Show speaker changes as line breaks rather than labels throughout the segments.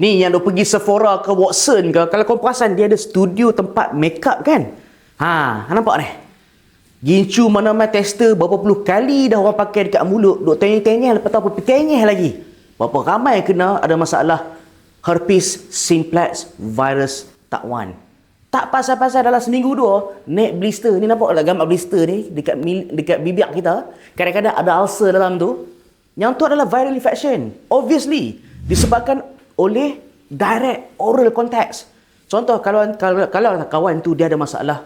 Ni yang duk pergi Sephora ke Watson ke, kalau kau perasan dia ada studio tempat make up kan. Nampak ni? Gincu mana-mana tester berapa puluh kali dah orang pakai dekat mulut, duk tenyeh-tenyeh, lepas tu apa tenyeh lagi. Berapa ramai kena ada masalah herpes simplex virus type 1. Tak pasal-pasal dalam seminggu dua, naik blister. Ni nampak tak gambar blister ni dekat bibir kita? Kadang-kadang ada ulcer dalam tu. Yang tu adalah viral infection. Obviously, disebabkan oleh direct oral contact. Contoh, kalau kawan tu dia ada masalah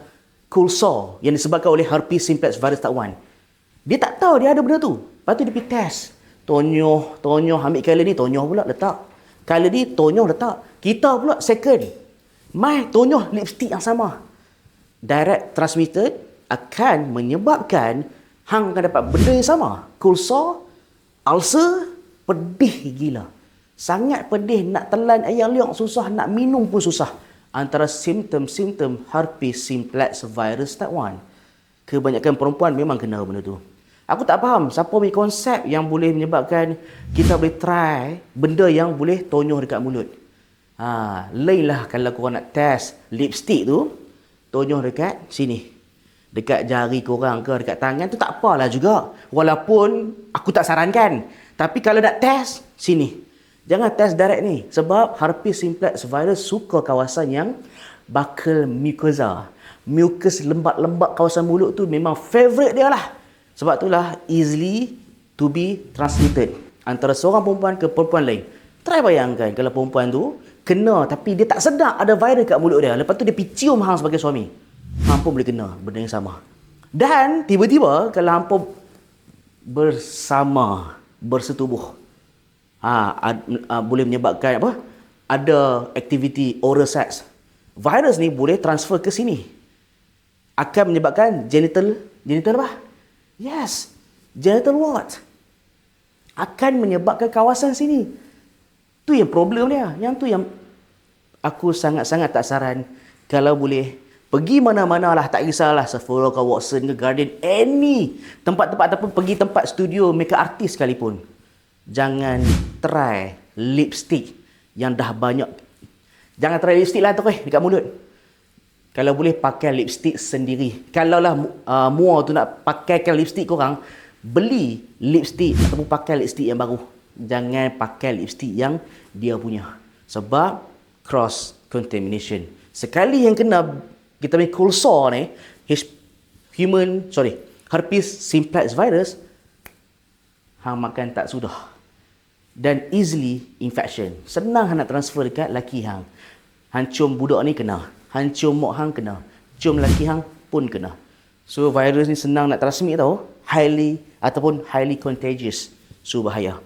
cold sore yang disebabkan oleh herpes simplex virus type 1. Dia tak tahu dia ada benda tu. Lepas tu dia pergi test. Tonyoh, ambil kali ni, tonyoh pula letak. Kali ni, tonyoh letak. Kita pula second. Mai tonyoh lipstick yang sama. Direct transmitted akan menyebabkan hang akan dapat benda yang sama. Cold sore, ulcer, pedih gila. Sangat pedih, nak telan air liuk susah, nak minum pun susah. Antara simptom-simptom herpes simplex virus type 1. Kebanyakan perempuan memang kena benda tu. Aku tak faham siapa punya konsep yang boleh menyebabkan kita boleh try benda yang boleh tonyoh dekat mulut. Lain lah kalau korang nak test lipstick tu, tonyoh dekat sini. Dekat jari korang ke, dekat tangan tu tak apalah juga. Walaupun aku tak sarankan. Tapi kalau nak test, sini. Jangan test direct ni. Sebab herpes simplex virus suka kawasan yang buccal mucosa. Mucus lembab-lembab kawasan mulut tu memang favourite dia lah. Sebab itulah easily to be transmitted. Antara seorang perempuan ke perempuan lain. Try bayangkan kalau perempuan tu kena tapi dia tak sedar ada virus kat mulut dia. Lepas tu dia pergi cium hang sebagai suami. Hang pun boleh kena benda yang sama. Dan tiba-tiba kalau hang pun bersetubuh, boleh menyebabkan apa? Ada aktiviti oral sex. Virus ni boleh transfer ke sini. Akan menyebabkan genital apa? Yes, genital wart. Akan menyebabkan kawasan sini. Tu yang problem dia. Yang tu yang aku sangat-sangat tak saran. Kalau boleh, pergi mana-mana lah. Tak kisahlah Sephora ke Watson ke Guardian. Any tempat-tempat ataupun pergi tempat studio makeup artist sekalipun. Jangan try lipstick yang dah banyak. Jangan try lipstick lah tu dekat mulut. Kalau boleh pakai lipstick sendiri. Kalau lah mua tu nak pakaikan lipstick korang, beli lipstick ataupun pakai lipstick yang baru. Jangan pakai lipstick yang dia punya. Sebab cross contamination. Sekali yang kena kita punya cold sore ni, herpes simplex virus, hang makan tak sudah. Dan easily infection. Senang hang nak transfer dekat laki hang. Hang cium budak ni kena. Hang cium mak hang kena. Cium laki hang pun kena. So virus ni senang nak transmit tau. Highly contagious. So bahaya.